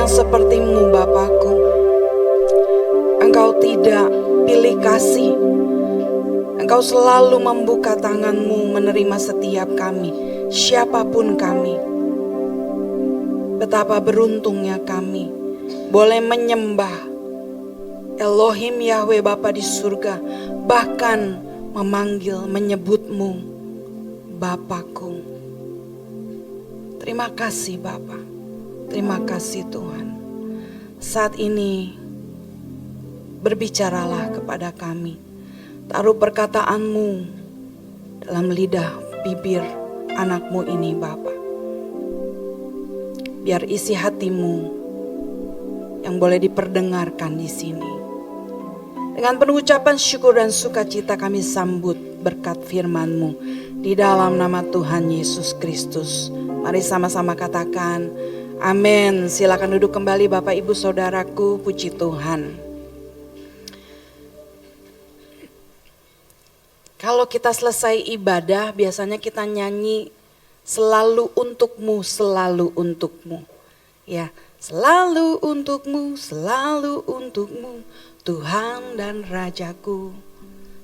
yang seperti-Mu Bapakku. Engkau tidak pilih kasih. Engkau selalu membuka tangan-Mu menerima setiap kami, siapapun kami. Betapa beruntungnya kami boleh menyembah Elohim Yahweh Bapa di surga, bahkan memanggil, menyebut-Mu Bapakku. Terima kasih Bapa, terima kasih Tuhan. Saat ini berbicaralah kepada kami, taruh perkataan-Mu dalam lidah bibir anak-Mu ini Bapa. Biar isi hati-Mu yang boleh diperdengarkan di sini. Dengan penuh ucapan syukur dan sukacita kami sambut berkat firman-Mu di dalam nama Tuhan Yesus Kristus. Mari sama-sama katakan amin. Silakan duduk kembali Bapak Ibu Saudaraku, puji Tuhan. Kalau kita selesai ibadah biasanya kita nyanyi selalu untukmu, selalu untukmu. Ya, selalu untukmu, Tuhan dan Rajaku.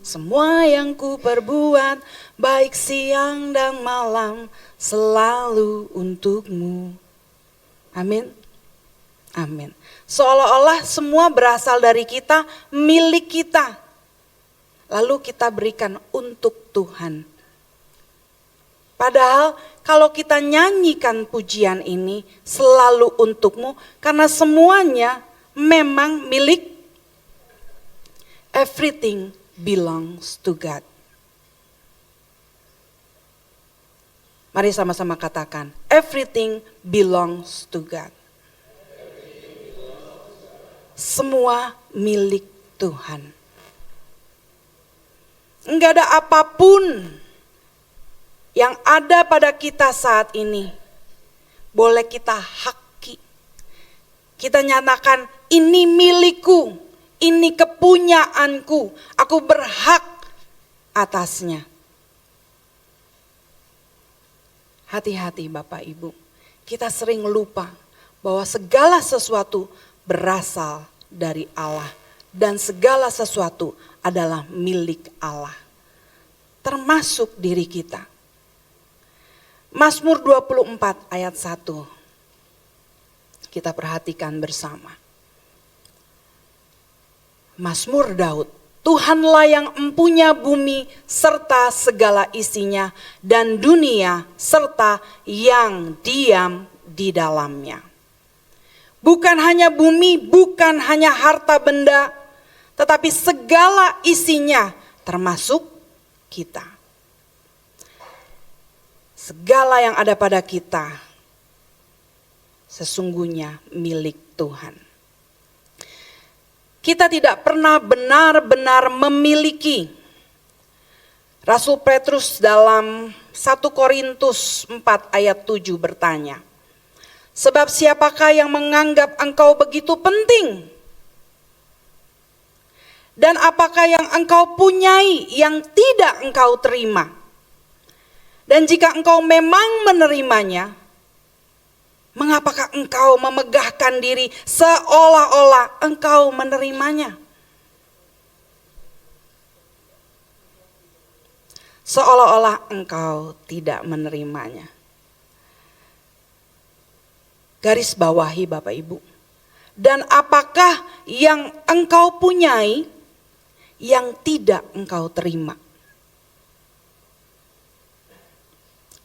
Semua yang ku perbuat, baik siang dan malam, selalu untukmu. Amin. Amin. Seolah-olah semua berasal dari kita, milik kita. Lalu kita berikan untuk Tuhan. Padahal kalau kita nyanyikan pujian ini selalu untukmu, karena semuanya memang milik. Everything belongs to God. Mari sama-sama katakan, everything belongs to God. Semua milik Tuhan. Enggak ada apapun yang ada pada kita saat ini boleh kita haki. Kita nyatakan ini milikku, ini kepunyaanku, aku berhak atasnya. Hati-hati Bapak Ibu, kita sering lupa bahwa segala sesuatu berasal dari Allah dan segala sesuatu adalah milik Allah, termasuk diri kita. Mazmur 24 ayat 1, kita perhatikan bersama. Mazmur Daud, Tuhanlah yang empunya bumi serta segala isinya dan dunia serta yang diam di dalamnya. Bukan hanya bumi, bukan hanya harta benda, tetapi segala isinya termasuk kita. Segala yang ada pada kita sesungguhnya milik Tuhan. Kita tidak pernah benar-benar memiliki. Rasul Petrus dalam 1 Korintus 4 ayat 7 bertanya, sebab siapakah yang menganggap engkau begitu penting? Dan apakah yang engkau punyai yang tidak engkau terima? Dan jika engkau memang menerimanya, mengapakah engkau memegahkan diri seolah-olah engkau menerimanya? Seolah-olah engkau tidak menerimanya. Garis bawahi Bapak Ibu. Dan apakah yang engkau punyai yang tidak engkau terima?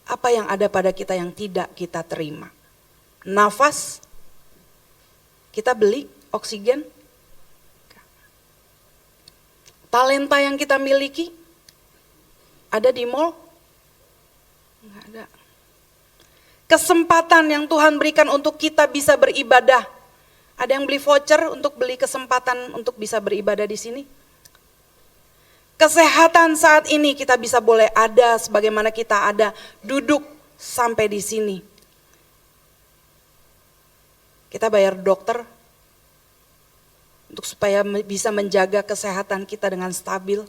Apa yang ada pada kita yang tidak kita terima? Nafas, kita beli oksigen. Talenta yang kita miliki, ada di mall? Enggak ada. Kesempatan yang Tuhan berikan untuk kita bisa beribadah. Ada yang beli voucher untuk beli kesempatan untuk bisa beribadah di sini? Kesehatan saat ini kita bisa boleh ada sebagaimana kita ada, duduk sampai di sini. Kita bayar dokter untuk supaya bisa menjaga kesehatan kita dengan stabil.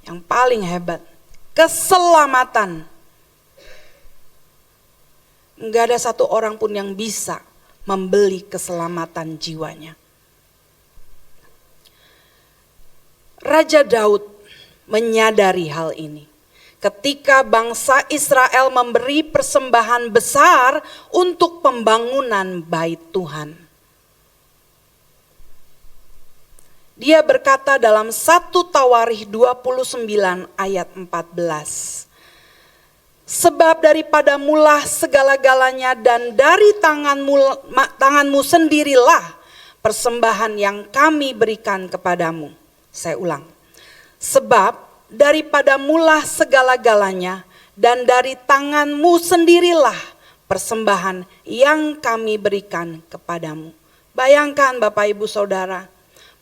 Yang paling hebat, keselamatan. Enggak ada satu orang pun yang bisa membeli keselamatan jiwanya. Raja Daud menyadari hal ini. Ketika bangsa Israel memberi persembahan besar untuk pembangunan bait Tuhan. Dia berkata dalam 1 Tawarikh 29 ayat 14. Sebab daripada mula segala-galanya dan dari tanganmu sendirilah persembahan yang kami berikan kepadamu. Saya ulang. Sebab daripada mula segala-galanya dan dari tanganmu sendirilah persembahan yang kami berikan kepadamu. Bayangkan Bapak Ibu Saudara,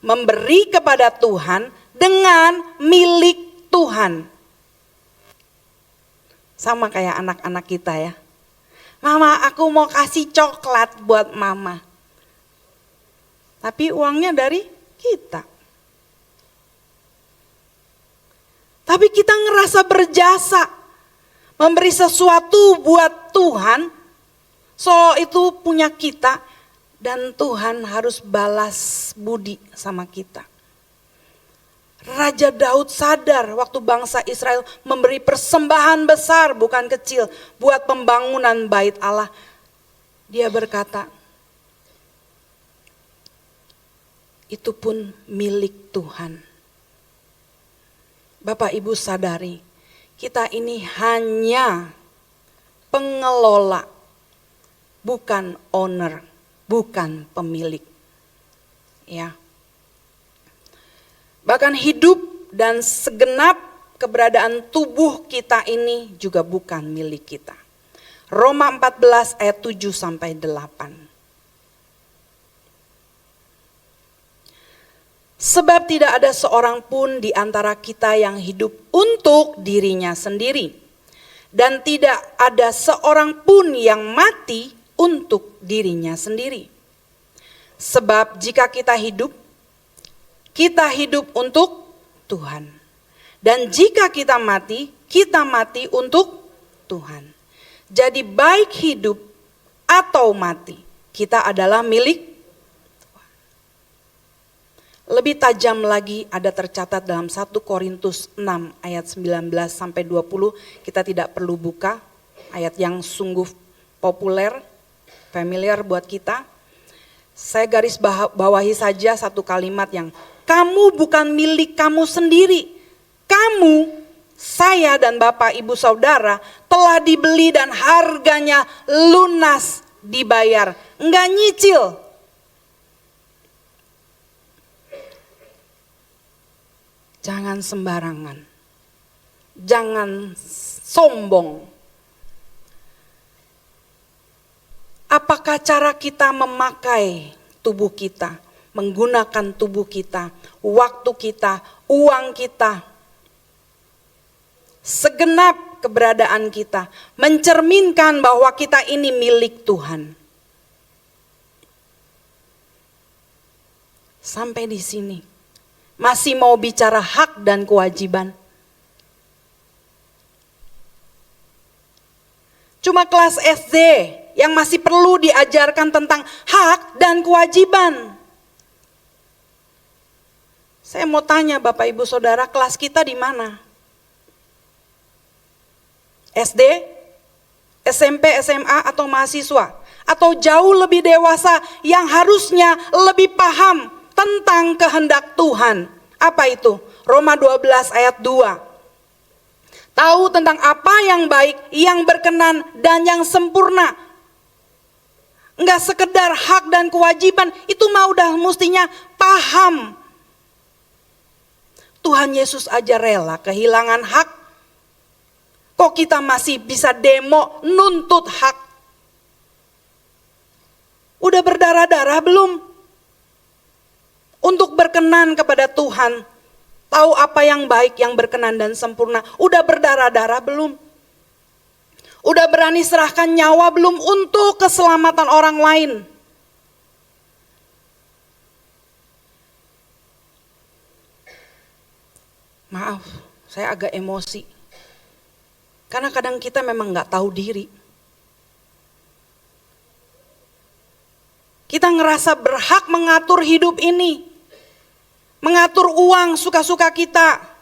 memberi kepada Tuhan dengan milik Tuhan. Sama kayak anak-anak kita ya. Mama, aku mau kasih coklat buat mama. Tapi uangnya dari kita. Tapi kita ngerasa berjasa. Memberi sesuatu buat Tuhan. So itu punya kita. Dan Tuhan harus balas budi sama kita. Raja Daud sadar waktu bangsa Israel memberi persembahan besar bukan kecil buat pembangunan bait Allah. Dia berkata, itu pun milik Tuhan. Bapak Ibu sadari, kita ini hanya pengelola, bukan owner, bukan pemilik. Ya. Bahkan hidup dan segenap keberadaan tubuh kita ini juga bukan milik kita. Roma 14 ayat 7 sampai 8. Sebab tidak ada seorang pun di antara kita yang hidup untuk dirinya sendiri. Dan tidak ada seorang pun yang mati untuk dirinya sendiri. Sebab jika kita hidup untuk Tuhan. Dan jika kita mati untuk Tuhan. Jadi baik hidup atau mati, kita adalah milik Tuhan. Lebih tajam lagi ada tercatat dalam 1 Korintus 6 ayat 19 sampai 20. Kita tidak perlu buka, ayat yang sungguh populer, familiar buat kita. Saya garis bawahi saja satu kalimat yang kamu bukan milik kamu sendiri. Kamu, saya dan Bapak Ibu Saudara telah dibeli dan harganya lunas dibayar. Enggak nyicil. Jangan sembarangan. Jangan sombong. Apakah cara kita memakai tubuh kita, menggunakan tubuh kita, waktu kita, uang kita, segenap keberadaan kita, mencerminkan bahwa kita ini milik Tuhan. Sampai di sini, masih mau bicara hak dan kewajiban. Cuma kelas SD yang masih perlu diajarkan tentang hak dan kewajiban. Saya mau tanya Bapak Ibu Saudara, kelas kita di mana? SD, SMP, SMA atau mahasiswa? Atau jauh lebih dewasa yang harusnya lebih paham tentang kehendak Tuhan. Apa itu? Roma 12 ayat 2. Tahu tentang apa yang baik, yang berkenan dan yang sempurna. Enggak sekedar hak dan kewajiban, itu mah udah mestinya paham. Tuhan Yesus aja rela kehilangan hak. Kok kita masih bisa demo nuntut hak? Udah berdarah-darah belum? Untuk berkenan kepada Tuhan. Tahu apa yang baik, yang berkenan dan sempurna. Udah berdarah-darah belum? Udah berani serahkan nyawa belum untuk keselamatan orang lain? Maaf, saya agak emosi. Karena kadang kita memang gak tahu diri. Kita ngerasa berhak mengatur hidup ini. Mengatur uang suka-suka kita.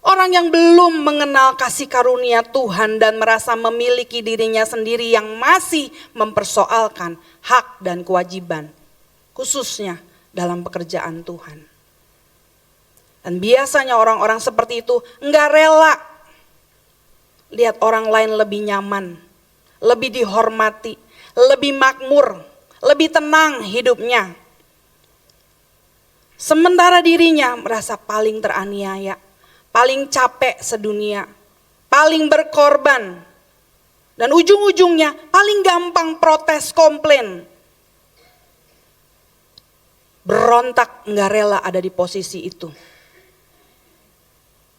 Orang yang belum mengenal kasih karunia Tuhan dan merasa memiliki dirinya sendiri yang masih mempersoalkan hak dan kewajiban, khususnya dalam pekerjaan Tuhan. Dan biasanya orang-orang seperti itu enggak rela lihat orang lain lebih nyaman, lebih dihormati, lebih makmur, lebih tenang hidupnya. Sementara dirinya merasa paling teraniaya, paling capek sedunia, paling berkorban, dan ujung-ujungnya paling gampang protes, komplain. Berontak, enggak rela ada di posisi itu.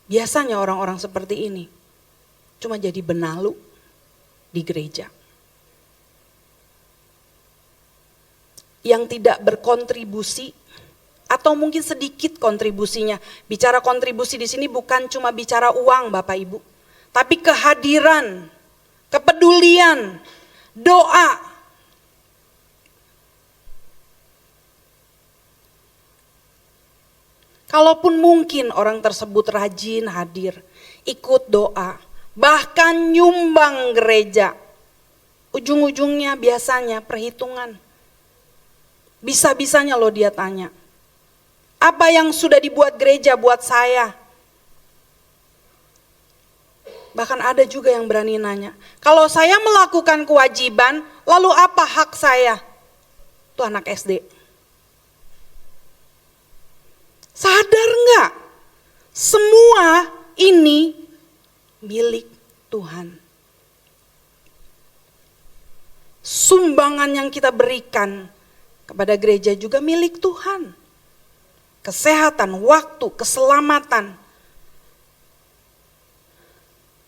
Biasanya orang-orang seperti ini cuma jadi benalu di gereja. Yang tidak berkontribusi atau mungkin sedikit kontribusinya. Bicara kontribusi di sini bukan cuma bicara uang Bapak Ibu, tapi kehadiran, kepedulian, doa. Kalaupun mungkin orang tersebut rajin hadir, ikut doa, bahkan nyumbang gereja, ujung-ujungnya biasanya perhitungan. Bisa-bisanya loh dia tanya, apa yang sudah dibuat gereja buat saya? Bahkan ada juga yang berani nanya, kalau saya melakukan kewajiban, lalu apa hak saya? Itu anak SD. Sadar enggak? Semua ini milik Tuhan. Sumbangan yang kita berikan kepada gereja juga milik Tuhan. Kesehatan, waktu, keselamatan.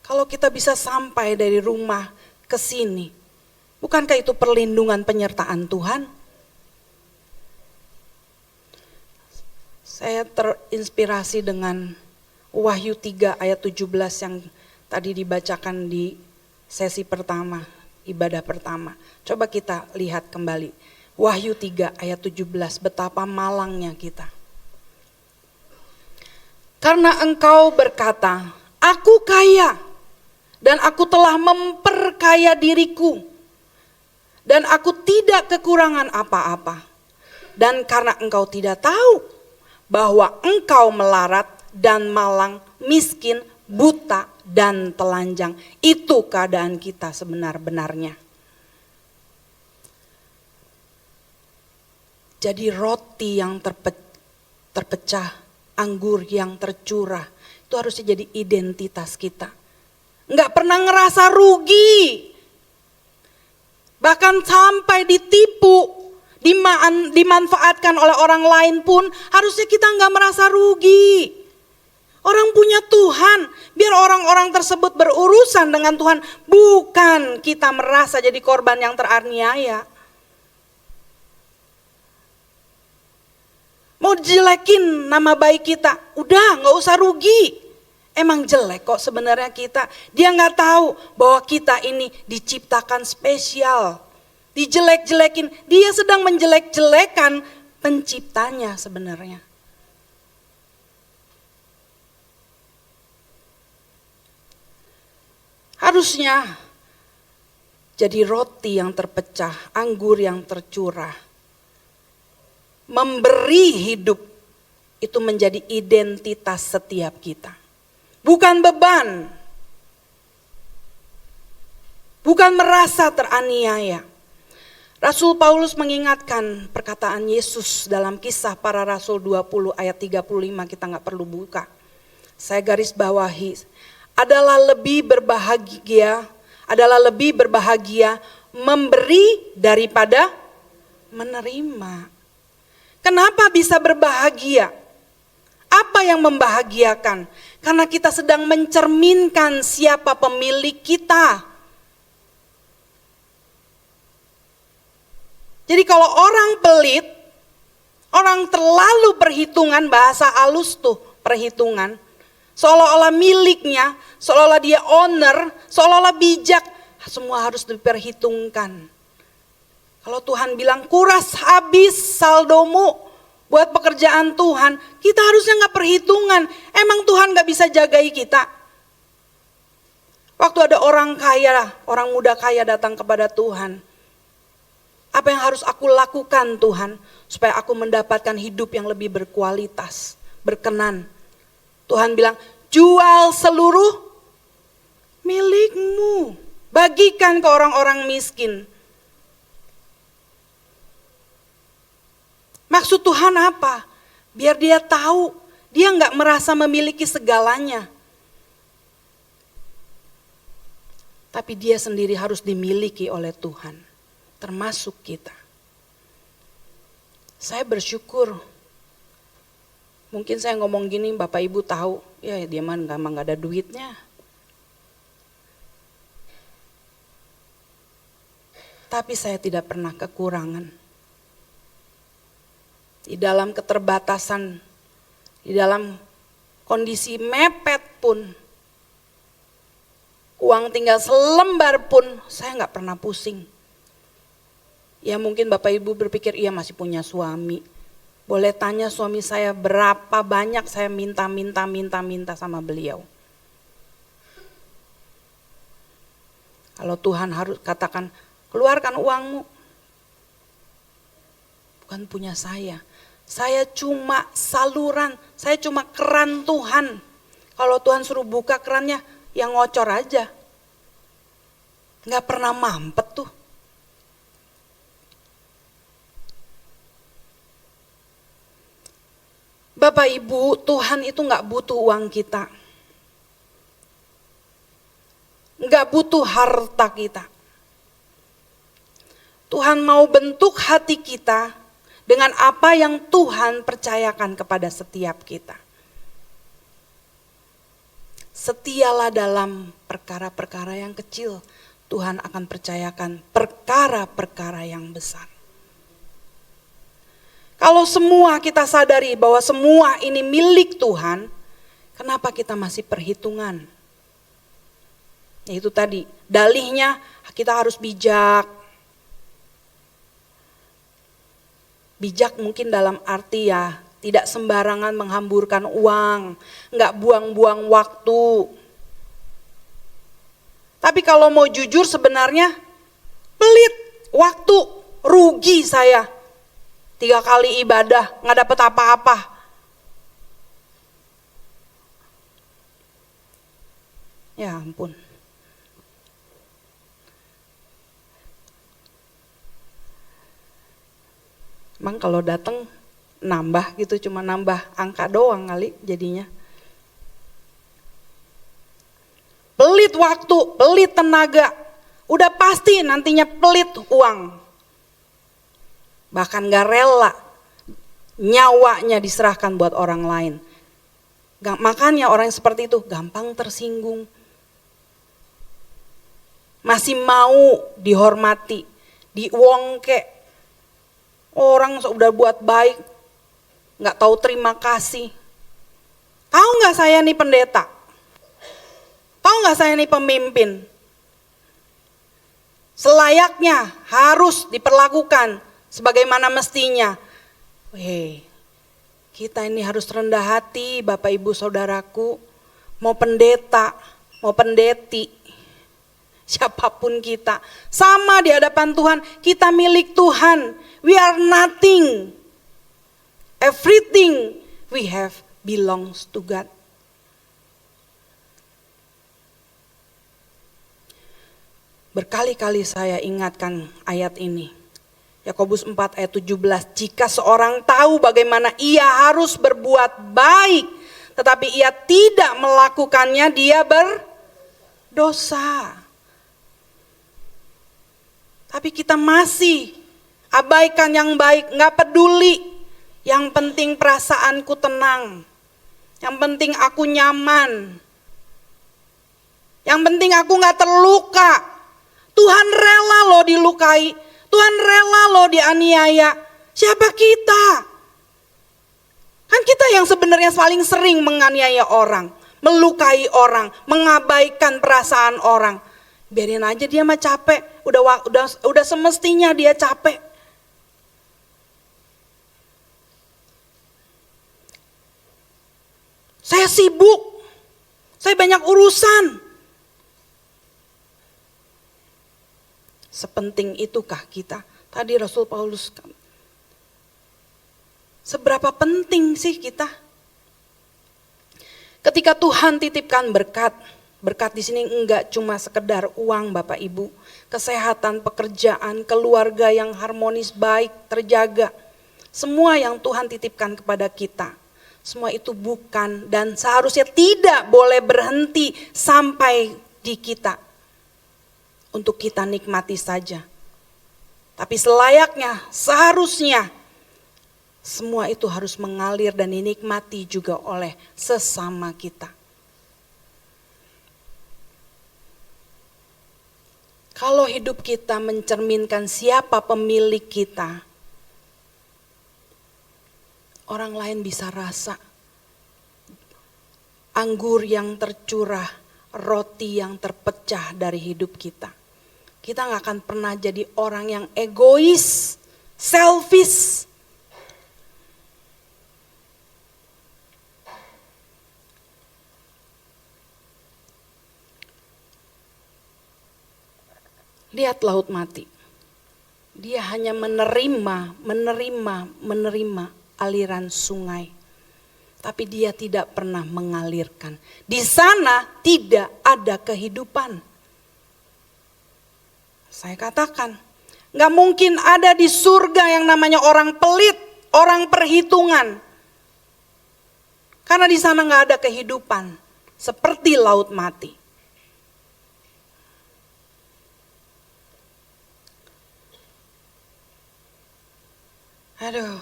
Kalau kita bisa sampai dari rumah ke sini, bukankah itu perlindungan penyertaan Tuhan? Saya terinspirasi dengan Wahyu 3 ayat 17 yang tadi dibacakan di sesi pertama, ibadah pertama. Coba kita lihat kembali. Wahyu 3 ayat 17, betapa malangnya kita. Karena engkau berkata, aku kaya dan aku telah memperkaya diriku dan aku tidak kekurangan apa-apa. Dan karena engkau tidak tahu bahwa engkau melarat dan malang, miskin, buta dan telanjang. Itu keadaan kita sebenar-benarnya. Jadi roti yang terpecah, anggur yang tercurah, itu harusnya jadi identitas kita. Enggak pernah ngerasa rugi. Bahkan sampai ditipu, dimanfaatkan oleh orang lain pun harusnya kita enggak merasa rugi. Orang punya Tuhan, biar orang-orang tersebut berurusan dengan Tuhan, bukan kita merasa jadi korban yang teraniaya. Mau jelekin nama baik kita, udah gak usah rugi. Emang jelek kok sebenarnya kita. Dia gak tahu bahwa kita ini diciptakan spesial. Dijelek-jelekin, dia sedang menjelek-jelekan penciptanya sebenarnya. Harusnya jadi roti yang terpecah, anggur yang tercurah. Memberi hidup itu menjadi identitas setiap kita. Bukan beban. Bukan merasa teraniaya. Rasul Paulus mengingatkan perkataan Yesus dalam Kisah Para Rasul 20 ayat 35, kita gak perlu buka. Saya garis bawahi, adalah lebih berbahagia memberi daripada menerima. Kenapa bisa berbahagia? Apa yang membahagiakan? Karena kita sedang mencerminkan siapa pemilik kita. Jadi kalau orang pelit, orang terlalu perhitungan, bahasa halus tuh perhitungan. Seolah-olah miliknya, seolah-olah dia owner, seolah-olah bijak. Semua harus diperhitungkan. Kalau Tuhan bilang kuras habis saldomu buat pekerjaan Tuhan, kita harusnya gak perhitungan. Emang Tuhan gak bisa jagai kita? Waktu ada orang kaya, orang muda kaya datang kepada Tuhan. Apa yang harus aku lakukan Tuhan, supaya aku mendapatkan hidup yang lebih berkualitas, berkenan. Tuhan bilang, jual seluruh milikmu, bagikan ke orang-orang miskin. Maksud Tuhan apa? Biar dia tahu, dia gak merasa memiliki segalanya. Tapi dia sendiri harus dimiliki oleh Tuhan, termasuk kita. Saya bersyukur. Mungkin saya ngomong gini, Bapak Ibu tahu, ya dia mah gak ada duitnya. Tapi saya tidak pernah kekurangan. Di dalam keterbatasan, di dalam kondisi mepet pun, uang tinggal selembar pun, saya gak pernah pusing. Ya mungkin Bapak Ibu berpikir, iya masih punya suami. Boleh tanya suami saya berapa banyak saya minta sama beliau. Kalau Tuhan harus katakan, keluarkan uangmu. Bukan punya saya. Saya cuma saluran, saya cuma keran Tuhan. Kalau Tuhan suruh buka kerannya, yang ngocor aja. Gak pernah mampet tuh. Bapak Ibu, Tuhan itu gak butuh uang kita. Gak butuh harta kita. Tuhan mau bentuk hati kita dengan apa yang Tuhan percayakan kepada setiap kita. Setialah dalam perkara-perkara yang kecil, Tuhan akan percayakan perkara-perkara yang besar. Kalau semua kita sadari bahwa semua ini milik Tuhan, kenapa kita masih perhitungan? Itu tadi, dalihnya kita harus bijak. Bijak mungkin dalam arti ya, tidak sembarangan menghamburkan uang, nggak buang-buang waktu. Tapi kalau mau jujur sebenarnya pelit waktu, rugi saya. 3 kali ibadah, nggak dapet apa-apa. Ya ampun. Emang kalau datang nambah gitu, cuma nambah angka doang kali jadinya. Pelit waktu, pelit tenaga, udah pasti nantinya pelit uang. Bahkan gak rela nyawanya diserahkan buat orang lain. Makanya orang yang seperti itu gampang tersinggung. Masih mau dihormati, diwongke. Orang udah buat baik, gak tahu terima kasih. Tahu gak saya nih pendeta? Tahu gak saya nih pemimpin? Selayaknya harus diperlakukan sebagaimana mestinya. Kita ini harus rendah hati Bapak Ibu Saudaraku. Mau pendeta, mau pendeti, siapapun kita. Sama di hadapan Tuhan, kita milik Tuhan. We are nothing. Everything we have belongs to God. Berkali-kali saya ingatkan ayat ini. Yakobus 4 ayat 17. Jika seorang tahu bagaimana ia harus berbuat baik, tetapi ia tidak melakukannya, dia berdosa. Tapi kita masih abaikan yang baik, gak peduli. Yang penting perasaanku tenang. Yang penting aku nyaman. Yang penting aku gak terluka. Tuhan rela loh dilukai. Tuhan rela loh dianiaya. Siapa kita? Kan kita yang sebenarnya paling sering menganiaya orang. Melukai orang, mengabaikan perasaan orang. Biarin aja dia mah capek, udah semestinya dia capek. Saya sibuk, saya banyak urusan. Sepenting itukah kita? Tadi Rasul Paulus, seberapa penting sih kita? Ketika Tuhan titipkan berkat di sini enggak cuma sekedar uang Bapak Ibu, kesehatan, pekerjaan, keluarga yang harmonis, baik, terjaga. Semua yang Tuhan titipkan kepada kita, semua itu bukan dan seharusnya tidak boleh berhenti sampai di kita. Untuk kita nikmati saja. Tapi selayaknya, seharusnya semua itu harus mengalir dan dinikmati juga oleh sesama kita. Kalau hidup kita mencerminkan siapa pemilik kita, orang lain bisa rasa anggur yang tercurah, roti yang terpecah dari hidup kita. Kita gak akan pernah jadi orang yang egois, selfish. Lihat laut mati. Dia hanya menerima aliran sungai. Tapi dia tidak pernah mengalirkan. Di sana tidak ada kehidupan. Saya katakan, gak mungkin ada di surga yang namanya orang pelit, orang perhitungan. Karena di sana gak ada kehidupan. Seperti laut mati. Aduh.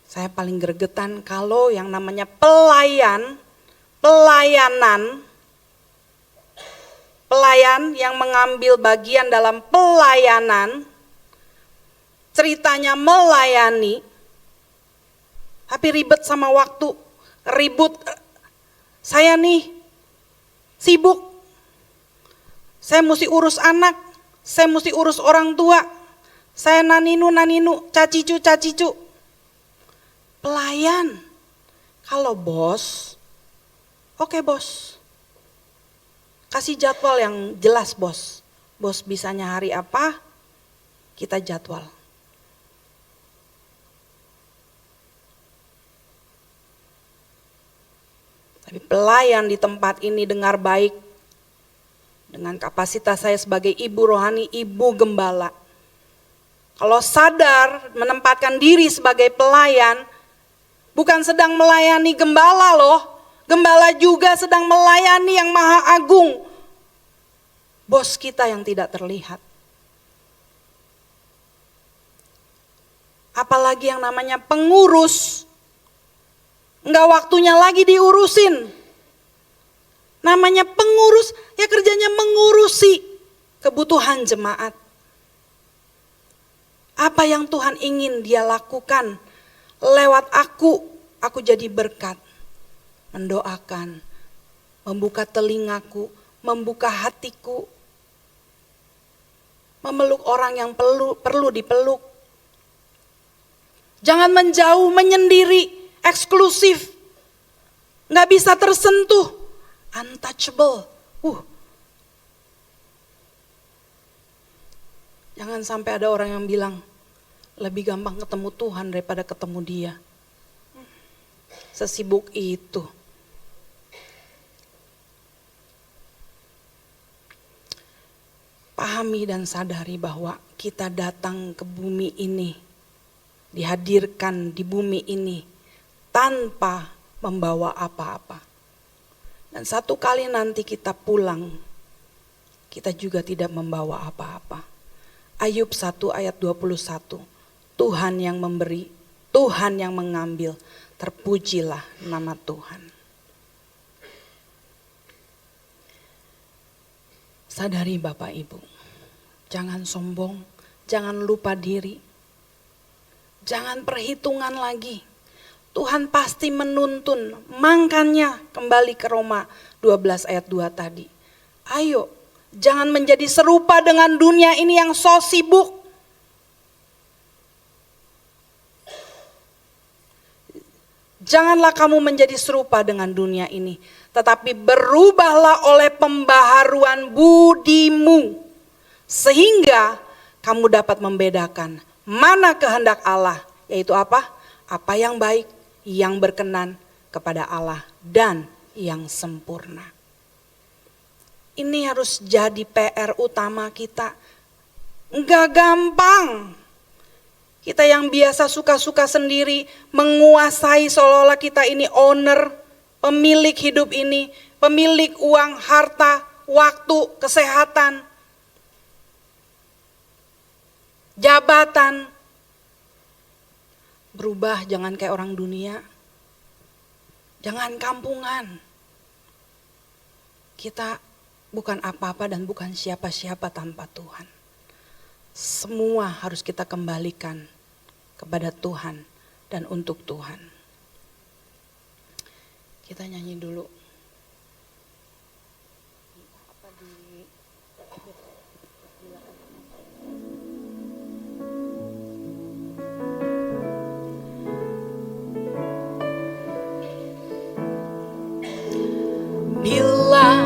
Saya paling gregetan kalau yang namanya pelayan yang mengambil bagian dalam pelayanan, ceritanya melayani, tapi ribet sama waktu, saya nih sibuk, saya mesti urus anak, saya mesti urus orang tua, saya naninu, cacicu. Pelayan, kalau bos, oke bos, kasih jadwal yang jelas bos. Bos bisanya hari apa, kita jadwal. Tapi pelayan di tempat ini dengar baik, dengan kapasitas saya sebagai ibu rohani, ibu gembala. Kalau sadar menempatkan diri sebagai pelayan, bukan sedang melayani gembala loh. Gembala juga sedang melayani yang maha agung. Bos kita yang tidak terlihat. Apalagi yang namanya pengurus. Enggak waktunya lagi diurusin. Namanya pengurus, ya kerjanya mengurusi kebutuhan jemaat. Apa yang Tuhan ingin dia lakukan lewat aku jadi berkat. Mendoakan, membuka telingaku, membuka hatiku, memeluk orang yang perlu dipeluk. Jangan menjauh, menyendiri, eksklusif, gak bisa tersentuh, untouchable. Jangan sampai ada orang yang bilang, lebih gampang ketemu Tuhan daripada ketemu dia. Sesibuk itu. Pahami dan sadari bahwa kita datang ke bumi ini, dihadirkan di bumi ini tanpa membawa apa-apa. Dan satu kali nanti kita pulang, kita juga tidak membawa apa-apa. Ayub 1 ayat 21, Tuhan yang memberi, Tuhan yang mengambil, terpujilah nama Tuhan. Sadari Bapak Ibu, jangan sombong, jangan lupa diri, jangan perhitungan lagi. Tuhan pasti menuntun. Makanya kembali ke Roma 12 ayat 2 tadi. Ayo, jangan menjadi serupa dengan dunia ini yang so sibuk. Janganlah kamu menjadi serupa dengan dunia ini, tetapi berubahlah oleh pembaharuan budimu, sehingga kamu dapat membedakan mana kehendak Allah, yaitu apa? Apa yang baik, yang berkenan kepada Allah, dan yang sempurna. Ini harus jadi PR utama kita. Enggak gampang. Kita yang biasa suka-suka sendiri, menguasai seolah-olah kita ini owner, pemilik hidup ini, pemilik uang, harta, waktu, kesehatan, jabatan. Berubah, jangan kayak orang dunia. Jangan kampungan. Kita bukan apa-apa dan bukan siapa-siapa tanpa Tuhan. Semua harus kita kembalikan kepada Tuhan dan untuk Tuhan. Kita nyanyi dulu. Bila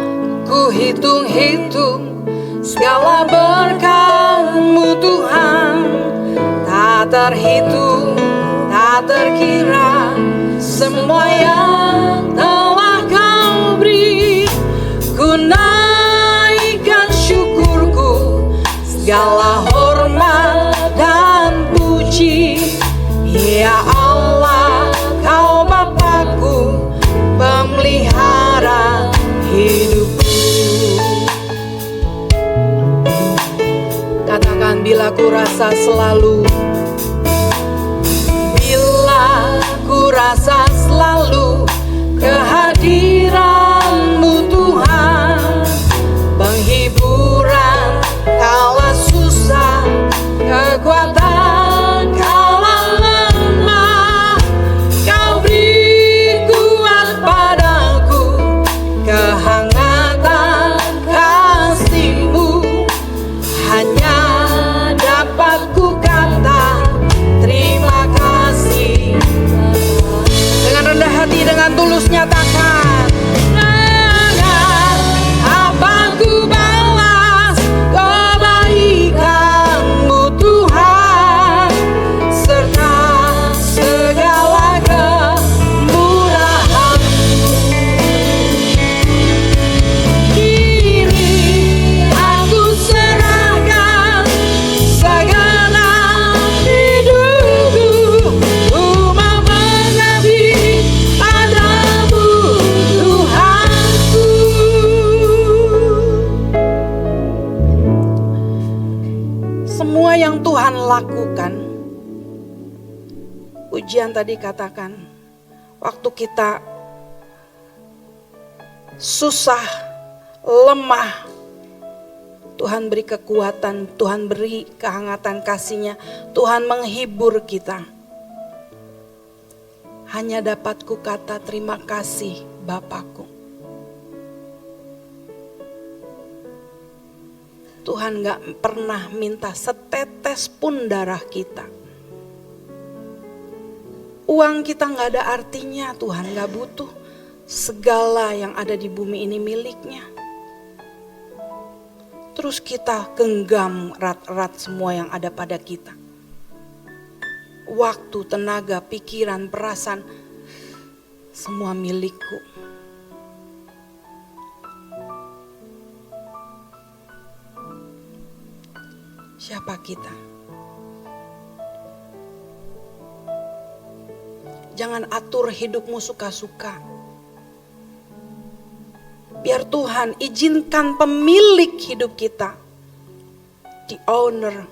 ku hitung-hitung segala berkat-Mu Tuhan, tak terhitung, tak terkira semua yang telah Kau beri. Ku naikkan syukurku, segala hormat dan puji. Ya Allah, Kau Bapakku, pemelihara hidupku. Katakan, bila ku rasa selalu, bila ku rasa selalu kehadiran-Mu Tuhan, penghiburan kala susah, kekuatan kala lemah. Kau beri kuat padaku, kehangatan kasih-Mu. Hanya dapat ku kata terima kasih. Dengan rendah hati, dengan tulus nyatakan, dengan apa ku balas kebaikan-Mu Tuhan, serta segala kemurahan-Mu. Kini aku serahkan segala hidupku, ku mau mengabdi padamu Tuhanku. Semua yang Tuhan lakukan, ujian tadi katakan, waktu kita susah, lemah, Tuhan beri kekuatan, Tuhan beri kehangatan kasih-Nya, Tuhan menghibur kita. Hanya dapat ku kata terima kasih Bapakku. Tuhan gak pernah minta setetes pun darah kita. Uang kita gak ada artinya, Tuhan gak butuh. Segala yang ada di bumi ini milik-Nya. Terus kita genggam erat-erat semua yang ada pada kita. Waktu, tenaga, pikiran, perasaan, semua milik-Ku. Siapa kita? Jangan atur hidupmu suka-suka. Biar Tuhan izinkan pemilik hidup kita, the owner,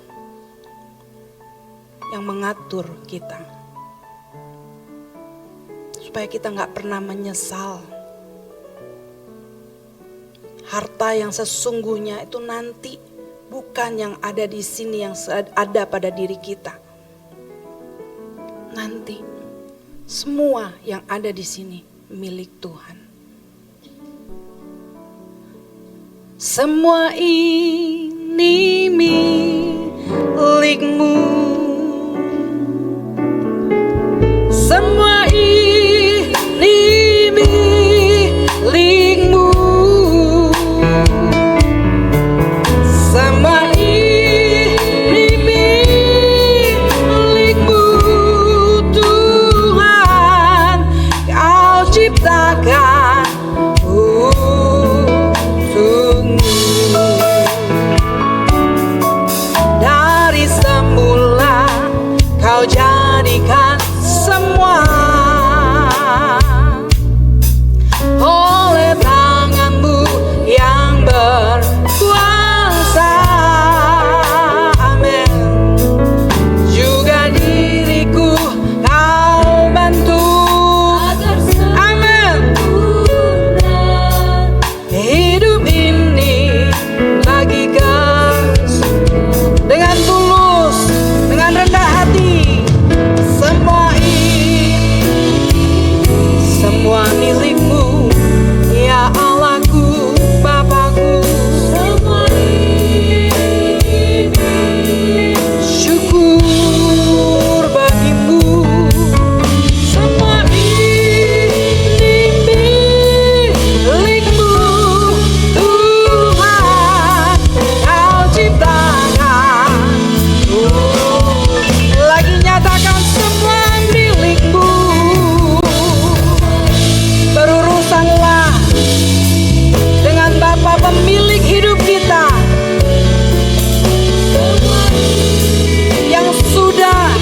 yang mengatur kita. Supaya kita gak pernah menyesal. Harta yang sesungguhnya itu nanti, bukan yang ada di sini, yang ada pada diri kita. Nanti Semua yang ada di sini milik Tuhan. Semua ini milik-Mu. Semua ini milik-Mu. Semua ini milik-Mu, Tuhan. Kau ciptakan untukmu. Dari semula Kau jadikan semua oleh tangan-Mu yang berkuasa. Amin. Juga diriku Kau bantu. Amin. Hidup ini bagi dengan tulus, dengan rendah hati. Semua milik-Mu, ya Allahku, Bapakku. Semua ini syukur bagi-Mu. Semua ini milik-Mu, Tuhan. Kau ciptakan. Lagi nyatakan semua milik-Mu. Berurusanlah dengan Bapa pemilik hidup kita yang sudah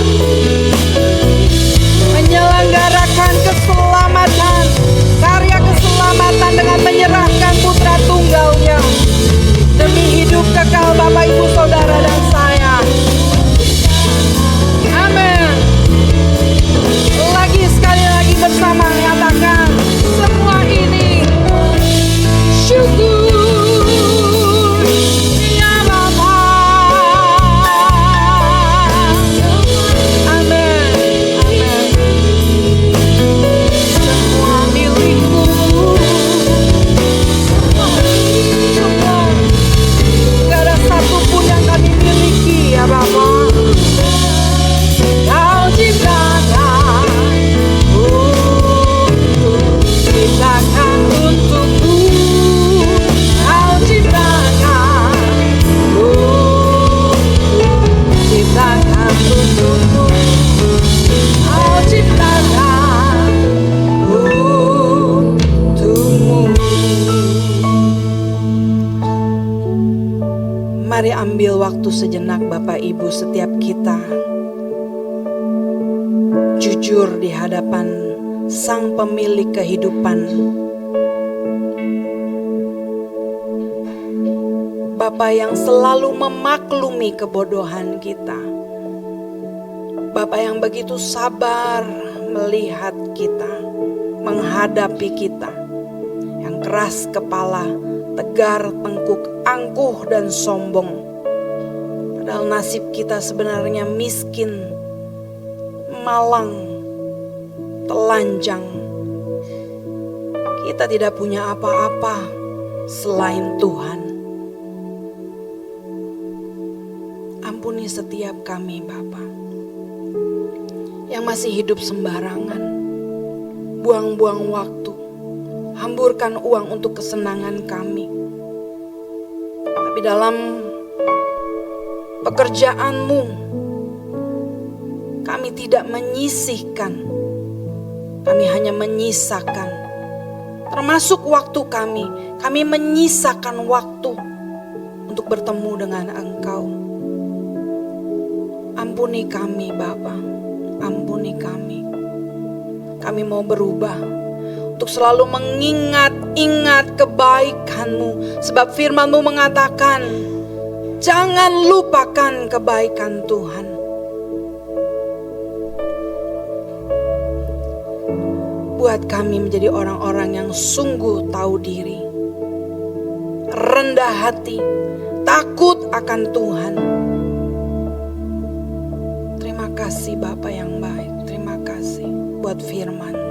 menyelenggarakan keselamatan, karya keselamatan dengan menyerahkan putra tunggalnya demi hidup kekal Bapak Ibu Saudara dan saya. Amin. Sekali lagi bersama nyatakan semua ini syukur ya Bapa. Amin. Amin. Semua milik-Mu. Gak ada satupun yang kami miliki ya Bapa. Kau ciptakan untukmu. Kau ciptakan untukmu. Kau ciptakan untukmu. Mari ambil waktu sejenak Bapak Ibu, setiap kita jujur di hadapan Sang pemilik kehidupan. Bapa yang selalu memaklumi kebodohan kita. Bapa yang begitu sabar melihat kita, menghadapi kita. Yang keras kepala, tegar, tengkuk, angkuh dan sombong. Padahal nasib kita sebenarnya miskin, malang, telanjang. Kita tidak punya apa-apa selain Tuhan. Ampuni setiap kami Bapa yang masih hidup sembarangan, buang-buang waktu, hamburkan uang untuk kesenangan kami. Tapi dalam pekerjaan-Mu kami tidak menyisihkan, kami hanya menyisakan. Termasuk waktu kami menyisakan waktu untuk bertemu dengan Engkau. Ampuni kami Bapa, ampuni kami. Kami mau berubah untuk selalu mengingat-ingat kebaikan-Mu. Sebab firman-Mu mengatakan, jangan lupakan kebaikan Tuhan. Buat kami menjadi orang-orang yang sungguh tahu diri, rendah hati, takut akan Tuhan. Terima kasih Bapa yang baik, terima kasih. buat firman.